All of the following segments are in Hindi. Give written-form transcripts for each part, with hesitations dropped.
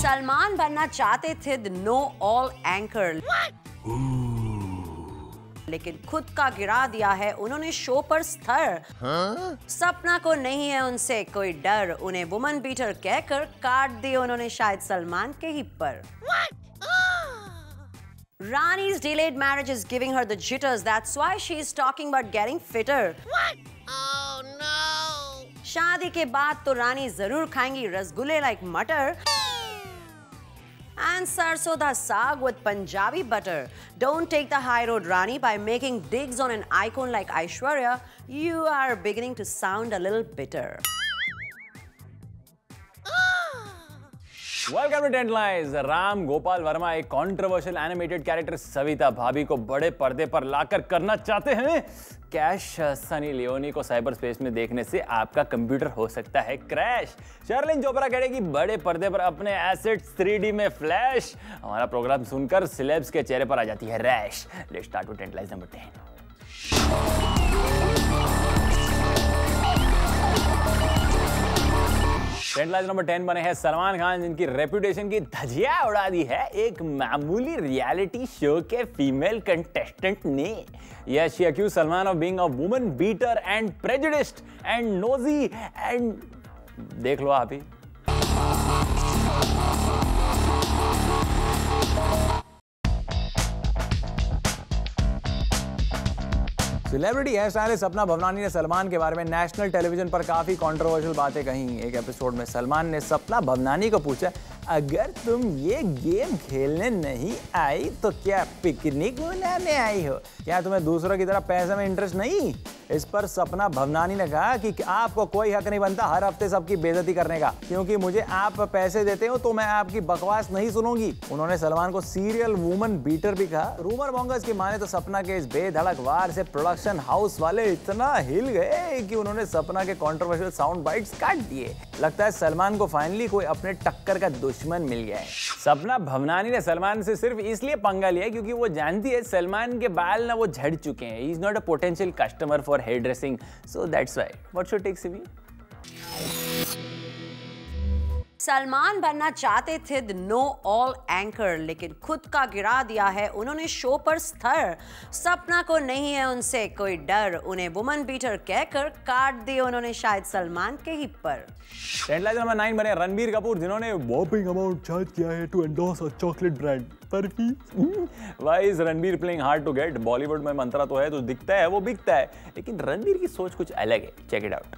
सलमान बनना चाहते थे द नो ऑल एंकर, लेकिन खुद का गिरा दिया है उन्होंने शो पर स्तर। सपना को नहीं है उनसे कोई डर, उन्हें वुमन बीटर कहकर काट दिए उन्होंने शायद सलमान के ही पर। Rani's delayed marriage is giving her the jitters. That's why she is talking about getting fitter. Oh no! शादी के बाद तो रानी जरूर खाएंगी रसगुल्ले like मटर and सरसों दा साग with Punjabi butter. Don't take the high road, Rani, by making digs on an icon like Aishwarya. You are beginning to sound a little bitter. Welcome to tent lines. Ram Gopal Varma एक कंट्रोवर्शियल एनिमेटेड कैरेक्टर सविता भाभी को बड़े पर्दे पर लाकर करना चाहते हैं कैश। सनी लियोनी को साइबर स्पेस में देखने से आपका कंप्यूटर हो सकता है क्रैश। शर्लिन चोपड़ा कहेगी बड़े पर्दे पर अपने एसेट्स 3D में फ्लैश। हमारा प्रोग्राम सुनकर सिलेब्स के चेहरे पर आ जाती है rash. Let's start with tent lines number 10। Tent lines number 10 बने हैं सलमान खान, जिनकी रेपुटेशन की धजिया उड़ा दी है एक मामूली रियलिटी शो के फीमेल कंटेस्टेंट ने। Yes, she accuse Salman of being a woman beater and prejudiced and nosy and देख लो आप ही। सेलिब्रिटी हेयर स्टाइलिस्ट सपना भवनानी ने सलमान के बारे में नेशनल टेलीविजन पर काफी कंट्रोवर्शियल बातें कही। एक एपिसोड में सलमान ने सपना भवनानी को पूछा, अगर तुम ये गेम खेलने नहीं आई तो क्या पिकनिक मनाने आई हो? क्या तुम्हें दूसरों की तरह पैसे में इंटरेस्ट नहीं? इस पर सपना भवनानी ने कहा कि आपको कोई हक नहीं बनता हर हफ्ते सबकी बेइज्जती करने का, क्योंकि मुझे आप पैसे देते हो तो मैं आपकी बकवास नहीं सुनूंगी। उन्होंने सलमान को सीरियल वुमन बीटर भी कहा। रूमर मॉन्गर्स की माने तो सपना के इस बेधड़क वार से प्रोडक्शन हाउस वाले इतना हिल गए कि उन्होंने सपना के कंट्रोवर्शियल साउंड बाइट्स काट दिए। लगता है सलमान को फाइनली कोई अपने टक्कर का दुश्मन मिल गया है। सपना भवनानी ने सलमान से सिर्फ इसलिए पंगा लिया क्योंकि वो जानती है सलमान के बाल ना वो झड़ चुके हैं। He is not a potential customer for hair dressing, so that's why. What's your take, Sivi? Salman बनना चाहते थे द नो ऑल एंकर, लेकिन खुद का गिरा दिया है उन्होंने शो पर स्तर। सपना को नहीं है उनसे कोई डर, उन्हें वुमन बीटर कहकर काट दिए उन्होंने शायद सलमान के ही पर। टेंट लाइन्स नंबर 9 बने रणबीर कपूर, जिन्होंने वॉपिंग अमाउंट चार्ज किया है to endorse a chocolate brand Barfi. Why is Ranbir playing hard to get? Bollywood में मंत्रा तो है, तो दिखता है वो बिकता है, लेकिन रणबीर की सोच कुछ अलग है। Check it out.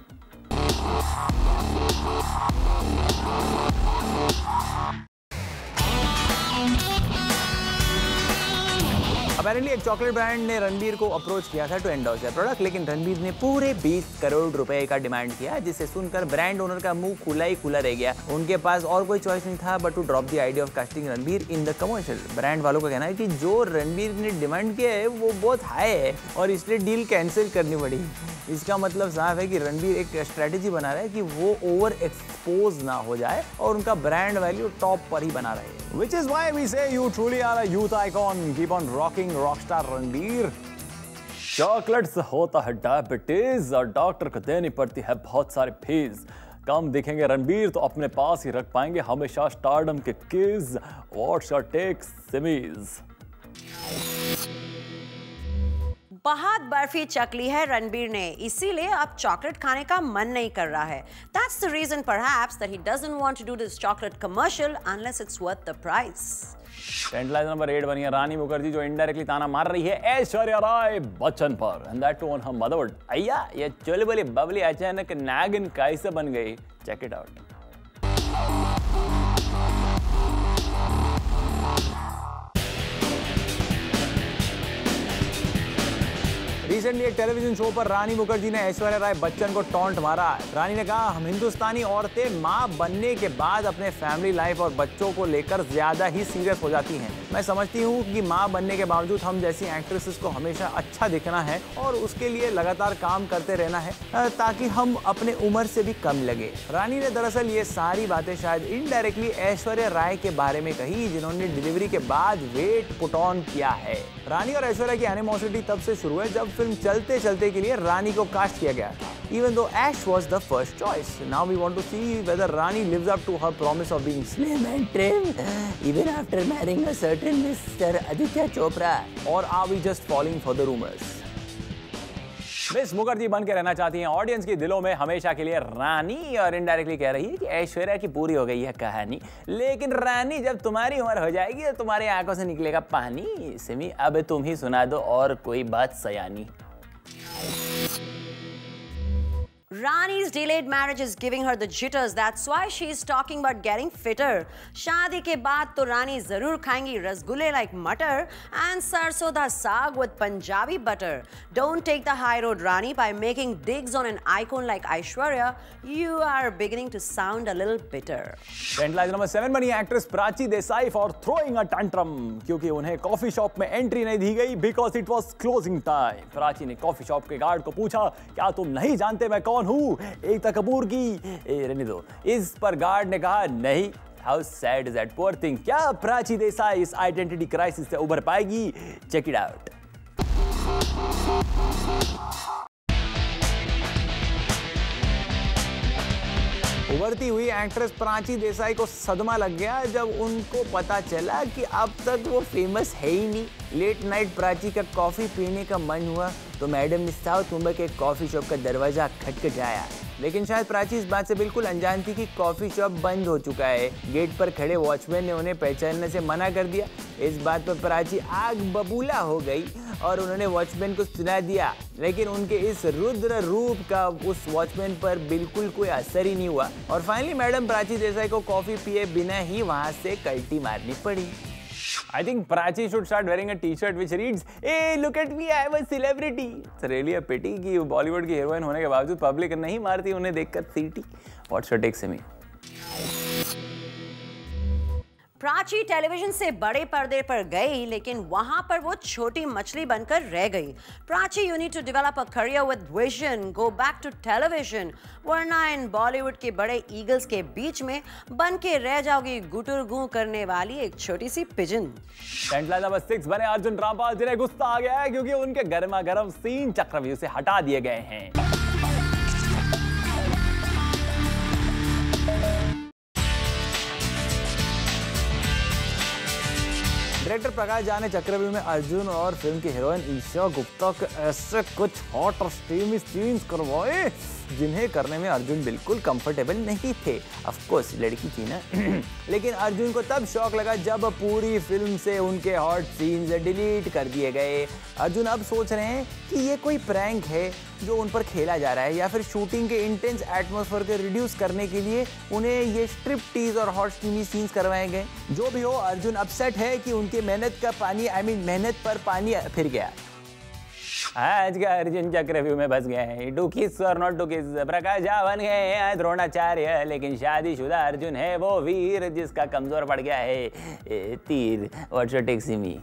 अपेरेंटली एक चॉकलेट ब्रांड ने रणबीर को अप्रोच किया था टू एंडोर्स देयर प्रोडक्ट, लेकिन रणबीर ने पूरे 20 करोड़ रुपए का डिमांड किया, जिसे सुनकर ब्रांड ओनर का मुंह खुला ही खुला रह गया। उनके पास और कोई चॉइस नहीं था but to drop the idea of casting Ranbir in the commercial. Brand वालों का कहना है कि जो रणबीर ने डिमांड किया है वो बहुत हाई है और इसलिए डील कैंसिल करनी पड़ी। इसका मतलब साफ है कि रणबीर एक स्ट्रेटेजी बना रहा है कि वो ओवर एक्सपोज ना हो जाए और उनका ब्रांड वैल्यू टॉप पर ही बना रहे। Which is why we say you truly are a youth icon. Keep on rocking, rockstar Ranbir. Chocolates होता है डायबिटीज और डॉक्टर को देनी पड़ती है बहुत सारी फीस। कम दिखेंगे रणबीर तो अपने पास ही रख पाएंगे हमेशा स्टारडम के keys. What's your take, Simi's? बहुत बर्फी चकली है रणबीर ने, इसीलिए अब चॉकलेट खाने का मन नहीं कर रहा है। That's the reason perhaps that he doesn't want to do this chocolate commercial unless it's worth the price. Tent lines number 8 बनी है रानी मुखर्जी, जो इनडायरेक्टली ताना मार रही है ऐश्वर्या राय बच्चन पर, and that too on her motherhood. अय्या, ये चुलबुली बबली अचानक नागिन कैसे बन गई? Check it out. रिसेंटली एक टेलीविजन शो पर रानी मुखर्जी ने ऐश्वर्या राय बच्चन को टॉन्ट मारा। रानी ने कहा, हम हिंदुस्तानी औरतें मां बनने के बाद अपने फैमिली लाइफ और बच्चों को लेकर ज्यादा ही सीरियस हो जाती हैं। मैं समझती हूँ कि मां बनने के बावजूद हम जैसी एक्ट्रेसेस को हमेशा अच्छा दिखना है और उसके लिए लगातार काम करते रहना है ताकि हम अपने उम्र से भी कम लगे। रानी ने दरअसल ये सारी बातें शायद इनडायरेक्टली ऐश्वर्या राय के बारे में कही, जिन्होंने डिलीवरी के बाद वेट पुट ऑन किया है। रानी और ऐश्वर्या की एनिमोसिटी तब से शुरू है जब फिल्म चलते चलते के लिए रानी को कास्ट किया गया था। even though Ash was the first choice. Now we want to see whether Rani lives up to her promise of being slim and trim even after marrying a certain Mr. Aditya Chopra, or are we just falling for the rumors? Miss Mukherjee बन के रहना चाहती हैं ऑडियंस के दिलों में हमेशा के लिए रानी, और इनडायरेक्टली कह रही है कि ऐश्वर्या की पूरी हो गई है कहानी। लेकिन रानी, जब तुम्हारी उम्र हो जाएगी तो तुम्हारी आंखों से निकलेगा पानी। सिमी, अब तुम ही सुना दो और कोई बात सयानी। Rani's delayed marriage is giving her the jitters. That's why she's talking about getting fitter. शादी के बाद तो रानी जरूर खाएंगी रसगुल्ले like मटर and सरसों दा साग with Punjabi butter. Don't take the high road, Rani, by making digs on an icon like Aishwarya. You are beginning to sound a little bitter. Trend line number 7 बनी actress Prachi Desai for throwing a tantrum, क्योंकि उन्हें कॉफी शॉप में एंट्री नहीं दी गई because it was closing time. Prachi ने कॉफी शॉप के गार्ड को पूछा, क्या तुम नहीं जानते मैं कौन हूँ, एकता कपूर की रहने दो। इस पर गार्ड ने कहा नहीं। How sad is that poor thing. क्या प्राची देसाई इस आइडेंटिटी क्राइसिस से उभर पाएगी? Check it out. उभरती हुई एक्ट्रेस प्राची देसाई को सदमा लग गया जब उनको पता चला कि अब तक वो फेमस है ही नहीं। लेट नाइट प्राची का कॉफी पीने का मन हुआ तो मैडम ने साउथ मुंबई के कॉफी शॉप का दरवाजा खटखटाया, लेकिन शायद प्राची इस बात से बिल्कुल अनजान थी कि कॉफी शॉप बंद हो चुका है। गेट पर खड़े वॉचमैन ने उन्हें पहचानने से मना कर दिया। इस बात पर प्राची आग बबूला हो गई और उन्होंने वॉचमैन को सुना दिया, लेकिन उनके इस रुद्र रूप का उस वॉचमैन पर बिल्कुल कोई असर ही नहीं हुआ और फाइनली मैडम प्राची देसाई को कॉफी पिए बिना ही वहां से कल्टी मारनी पड़ी। I think Prachi should start wearing a T-shirt which reads, "Hey, look at me, I am a celebrity." It's really a pity कि बॉलीवुड की हीरोइन होने के बावजूद पब्लिक नहीं मारती उन्हें देखकर सीटी। What's your take, Simi? Prachi television से बड़े पर्दे पर गई, लेकिन वहां पर वो छोटी मछली बनकर रह गई। Prachi, you need to develop a career with vision, go back to television, वरना इन बॉलीवुड के बड़े ईगल्स के बीच में बन के रह जाओगी गुटुर गू करने वाली एक छोटी सी पिजन। नंबर 6 बने अर्जुन रामपाल, जिन्हें गुस्सा आ गया है क्योंकि उनके गर्मा गर्म सीन चक्रव्यूह से हटा दिए गए हैं। डायरेक्टर प्रकाश झा ने चक्रव्यूह में अर्जुन और फिल्म की हीरोइन ईशा गुप्ता के ऐसे कुछ हॉट और स्टीमी सीन्स करवाए जिन्हें करने में अर्जुन बिल्कुल कंफर्टेबल नहीं थे। ऑफ कोर्स लड़की थी ना। लेकिन अर्जुन को तब शौक लगा जब पूरी फिल्म से उनके हॉट सीन्स डिलीट कर दिए गए। अर्जुन अब सोच रहे हैं कि ये कोई प्रैंक है जो उन पर खेला जा रहा है या फिर शूटिंग के इंटेंस एटमॉस्फेयर को रिड्यूस करने के लिए उन्हें ये स्ट्रिप टीज और हॉट स्टीमी सीन्स करवाए गए। जो भी हो, अर्जुन अपसेट है कि उनके मेहनत का पानी मेहनत पर पानी फिर गया। आज का अर्जुन चक्रव्यूह में बस गए हैं। टू किस और नॉट टू किस, प्रकाश झा बन गए हैं द्रोणाचार्य, लेकिन शादीशुदा अर्जुन है वो वीर जिसका कमजोर पड़ गया है तीर। What's your take, Simi?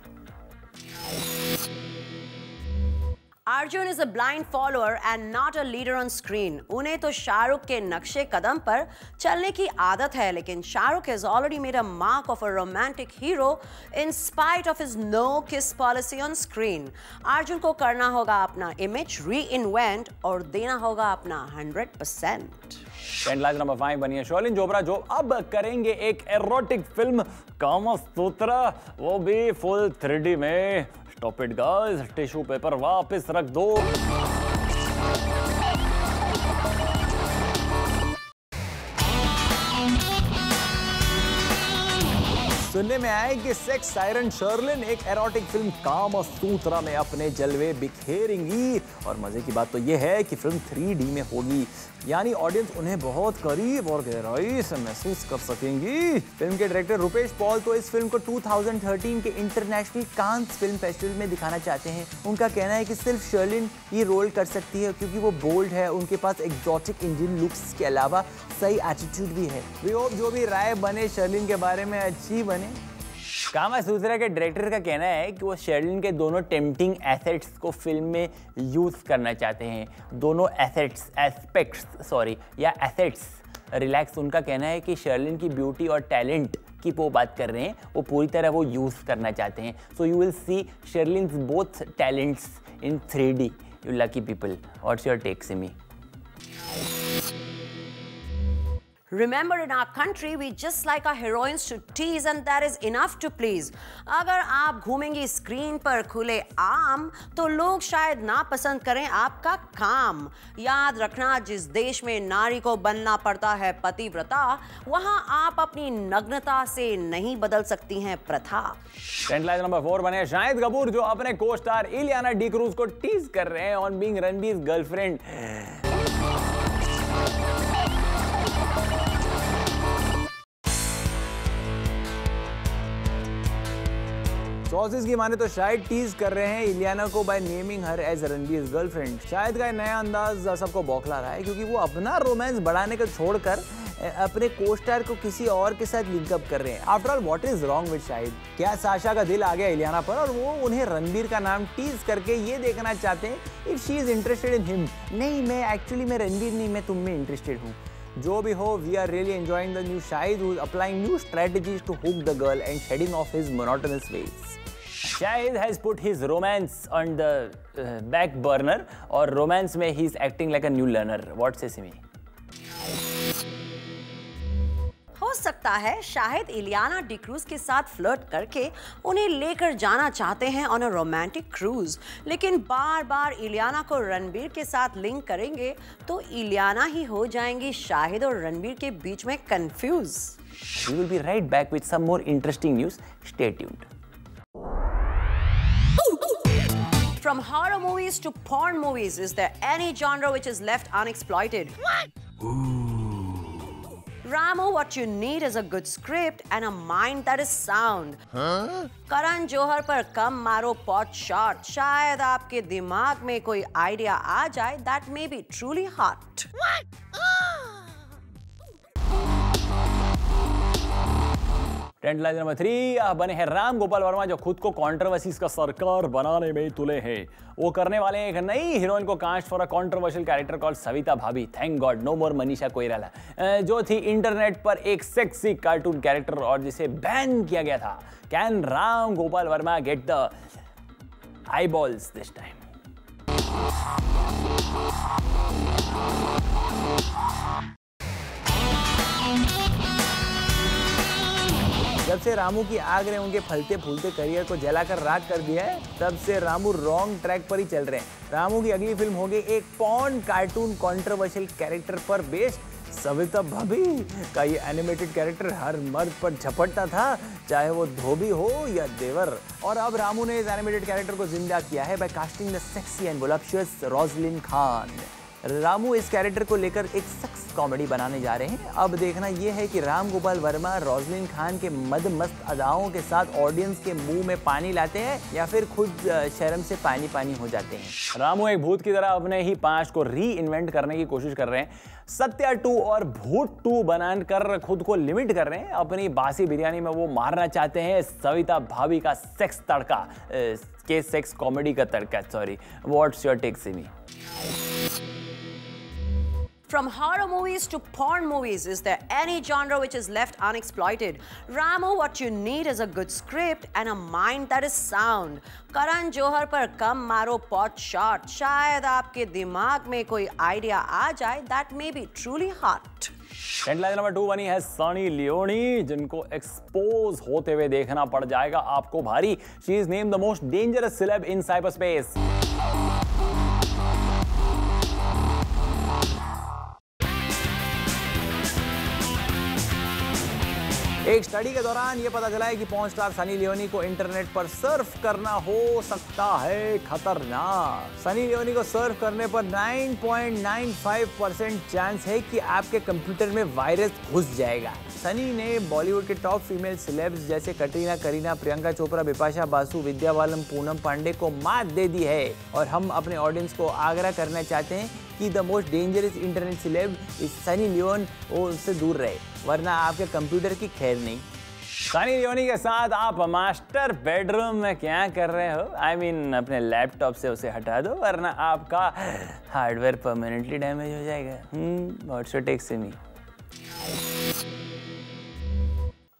Arjun is a blind follower and not a leader on screen. उन्हें तो शाहरुख के नक्शे कदम पर चलने की आदत है, लेकिन Shahrukh has already made a mark of a romantic hero in spite of his no kiss policy on screen. Arjun को करना होगा अपना इमेज री इन्वेंट और देना होगा अपना 100%। ट्रेंड लाइन नंबर 5 बनी है शर्लिन चोपड़ा, जो अब करेंगे एक एरोटिक फिल्म कामसूत्र, वो भी फुल 3D में। Stop it guys, tissue paper वापस रख दो। सुनने में आए कि सेक्स सायरन शर्लिन एक एरोटिक फिल्म कामसूत्रा में अपने जलवे बिखेरेंगी और मजे की बात तो यह है कि फिल्म 3D में होगी, यानी ऑडियंस उन्हें बहुत करीब और गहराई से महसूस कर सकेंगी। फिल्म के डायरेक्टर रुपेश पॉल तो इस फिल्म को 2013 के इंटरनेशनल कांस फिल्म फेस्टिवल में दिखाना चाहते हैं। उनका कहना है कि सिर्फ शर्लिन ये रोल कर सकती है क्योंकि वो बोल्ड है, उनके पास एक्सोटिक इंडियन लुक्स के अलावा सही एटीट्यूड भी है। वी होप जो भी राय बने शर्लिन के बारे में अच्छी बने। कामसूत्रा के डायरेक्टर का कहना है कि वो शर्लिन के दोनों टेम्पटिंग एसेट्स को फिल्म में यूज करना चाहते हैं। दोनों एसेट्स रिलैक्स। उनका कहना है कि शर्लिन की ब्यूटी और टैलेंट की वो बात कर रहे हैं, वो पूरी तरह वो यूज करना चाहते हैं। So you will see Sherlyn's both talents in 3D। You lucky people. What's your take, Simi? Remember, in our country, we just like our heroines to tease and that is enough to please. अगर आप घूमेंगी स्क्रीन पर खुले आम तो लोग शायद ना पसंद करें आपका काम। याद रखना, जिस देश में नारी को बनना पड़ता है पतिव्रता, वहां आप अपनी नग्नता से नहीं बदल सकती हैं प्रथा। ट्रेंड नंबर 4 बने शाहिद कपूर, जो अपने को स्टार इलियाना डिक्रूज को टीज कर रहे हैं on being Ranbir girlfriend. Sources की माने तो शायद टीज कर रहे हैं इलियाना को बाय नेमिंग हर एज रणबीर गर्लफ्रेंड। शायद का नया अंदाज सबको बौखला रहा है, क्योंकि वो अपना रोमांस बढ़ाने को छोड़कर अपने को-स्टार को किसी और के साथ लिंकअप कर रहे हैं। After all, what is wrong with Shahid? क्या साशा का दिल आ गया इलियाना पर और वो उन्हें रणबीर का नाम टीज करके ये देखना चाहते हैं if she is interested in him? नहीं, मैं रणबीर नहीं, मैं तुम में इंटरेस्टेड हूँ। जो भी हो, we are really enjoying the new Shahid who is applying new strategies to hook the girl and shedding off his monotonous ways. Shahid has put his romance on the back burner, और romance में he is acting like a new learner. What says me? हो सकता है शाहिद इलियाना डिक्रूज के साथ फ्लर्ट करके उन्हें लेकर जाना चाहते हैं ऑन अ रोमांटिक क्रूज, लेकिन बार बार इलियाना को रणबीर के साथ लिंक करेंगे तो इलियाना ही हो जाएंगी शाहिद और रणबीर के बीच में confuse. We will be right back with some more interesting news. Stay tuned. From horror movies to porn movies, is there any genre which is left unexploited? What? Ramu, what you need is a good script and a mind that is sound. Karan Johar पर कम मारो पॉट शॉट, शायद आपके दिमाग में कोई आइडिया आ जाए that may be truly hot. What? Trend line number 3 बने हैं राम गोपाल वर्मा, जो खुद को कंट्रोवर्सीज का सरकार बनाने में तुले हैं। वो करने वाले हैं एक नई हीरोइन को cast for a controversial character called Savita Bhabhi. Thank God, no more Manisha Koirala, जो थी इंटरनेट पर एक सेक्सी कार्टून कैरेक्टर और जिसे बैन किया गया था। Can Ram Gopal Verma get the eyeballs this time? जब से रामू की आग ने उनके फलते फूलते करियर को जलाकर राख कर दिया है, तब से रामू रॉन्ग ट्रैक पर ही चल रहे हैं। रामू की अगली फिल्म होगी एक पॉर्न कार्टून कंट्रोवर्शियल कैरेक्टर पर बेस्ड। सविता भाभी का ये एनिमेटेड कैरेक्टर हर मर्द पर झपटता था, चाहे वो धोबी हो या देवर। और अब रामू ने इस एनिमेटेड कैरेक्टर को जिंदा किया है by casting the sexy and voluptuous Rosalyn Khan. Ramu इस कैरेक्टर को लेकर एक सेक्स कॉमेडी बनाने जा रहे हैं। अब देखना यह है कि राम गोपाल वर्मा रोजलिन खान के मदमस्त अदाओं के साथ ऑडियंस के मुंह में पानी लाते हैं या फिर खुद शर्म से पानी पानी हो जाते हैं। रामू एक भूत की तरह अपने ही पांच को री इन्वेंट करने की कोशिश कर रहे हैं। सत्या 2 और भूत 2 बनाकर खुद को लिमिट कर रहे हैं। अपनी बासी बिरयानी में वो मारना चाहते हैं सविता भाभी का सेक्स तड़का, के सेक्स कॉमेडी का तड़का। Sorry, what's your take Simi? From horror movies to porn movies, is there any genre which is left unexploited? Ramu, what you need is a good script and a mind that is sound. Karan Johar पर कम मारो पॉट शॉट, शायद आपके दिमाग में कोई आइडिया आ जाए that may be truly hot. Trend line number 2 बनी है सनी लियोनी, जिनको एक्सपोज होते हुए देखना पड़ जाएगा आपको भारी। She is named the most dangerous celeb in cyber space. एक स्टडी के दौरान यह पता चला है कि पॉर्न स्टार सनी लियोनी को इंटरनेट पर सर्फ करना हो सकता है खतरनाक। सनी लियोनी को सर्फ करने पर 9.95% चांस है कि आपके कंप्यूटर में वायरस घुस जाएगा। सनी ने बॉलीवुड के टॉप फीमेल सेलेब्स जैसे कटरीना, करीना, प्रियंका चोपड़ा, बिपाशा बासु, विद्या बालन, पूनम पांडे को मात दे दी है। और हम अपने ऑडियंस को आग्रह करना चाहते हैं कि the most dangerous internet celeb is Sunny Leone, वो उससे दूर रहे, वरना आपके कंप्यूटर की खैर नहीं। सनी लियोनी के साथ आप मास्टर बेडरूम में क्या कर रहे हो? I mean, अपने लैपटॉप से उसे हटा दो, वरना आपका हार्डवेयर परमानेंटली डैमेज हो जाएगा। What's your take, Simi?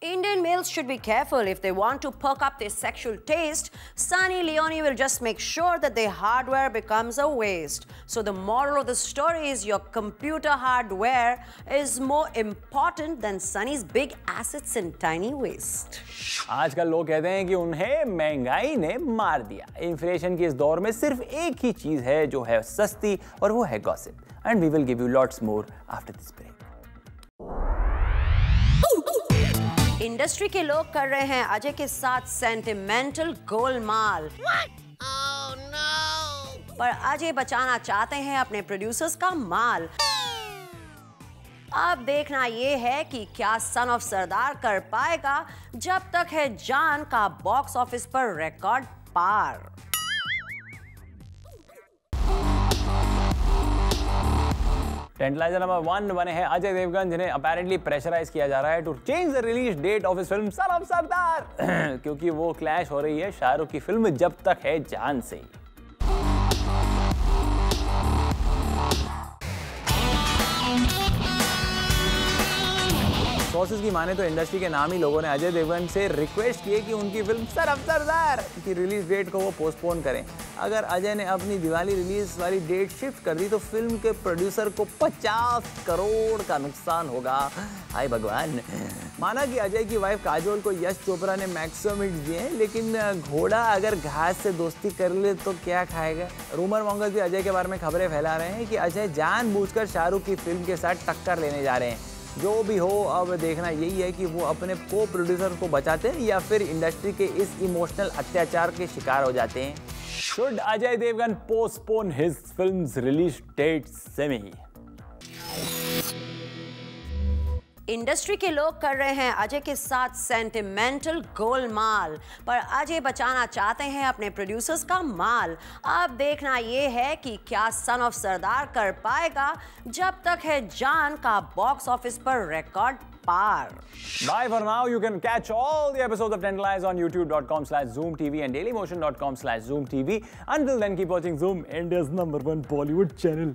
Indian male males should be careful if they want to perk up their sexual taste. Sunny Leone will just make sure that their hardware becomes a waste. So the moral of the story is your computer hardware is more important than Sunny's big assets and tiny waste. आजकल लोग कहते हैं कि उन्हें महंगाई ने मार दिया। इन्फ्लेशन के इस दौर में सिर्फ एक ही चीज है जो है सस्ती, और वो है gossip. And we will give you lots more after this break. Industry के लोग कर रहे हैं अजय के साथ सेंटिमेंटल गोलमाल। Oh no! पर अजय बचाना चाहते हैं अपने प्रोड्यूसर्स का माल। अब देखना ये है कि क्या सन ऑफ सरदार कर पाएगा जब तक है जान का बॉक्स ऑफिस पर रिकॉर्ड पार। टेंटलाइजर नंबर 1 बने हैं अजय देवगन, जिन्हें अपेरेंटली प्रेशराइज किया जा रहा है to change the release date of his film son of Sardaar क्योंकि वो क्लैश हो रही है शाहरुख की फिल्म जब तक है जान से। सोर्सेज की माने तो इंडस्ट्री के नामी लोगों ने अजय देवगन से रिक्वेस्ट की कि उनकी फिल्म सन ऑफ सरदार की रिलीज डेट को वो पोस्टपोन करें। अगर अजय ने अपनी दिवाली रिलीज वाली डेट शिफ्ट कर दी तो फिल्म के प्रोड्यूसर को 50 करोड़ का नुकसान होगा। हाय भगवान। माना कि अजय की वाइफ काजोल को यश चोपड़ा ने मैक्सिमम हिट्स दिए हैं, लेकिन घोड़ा अगर घास से दोस्ती कर ले तो क्या खाएगा। रूमर मॉन्गर्स भी अजय के बारे में खबरें फैला रहे हैं कि अजय जानबूझकर शाहरुख की फिल्म के साथ टक्कर लेने जा रहे हैं। जो भी हो, अब देखना यही है कि वो अपने को प्रोड्यूसर को बचाते हैं या फिर इंडस्ट्री के इस इमोशनल अत्याचार के शिकार हो जाते हैं। Should Ajay Devgn postpone his films release date Semi? Industry के लोग कर रहे हैं अजय के साथ सेंटिमेंटल गोलमाल, पर अजय बचाना चाहते हैं अपने प्रोड्यूसर्स का माल। अब देखना ये है कि क्या सन ऑफ सरदार कर पाएगा जब तक है जान का बॉक्स ऑफिस पर रिकॉर्ड पार। Bye for now. You can catch all the episodes of Tendalize on youtube.com/zoomtv and dailymotion.com/zoomtv. Until then, keep watching Zoom, India's #1 Bollywood channel.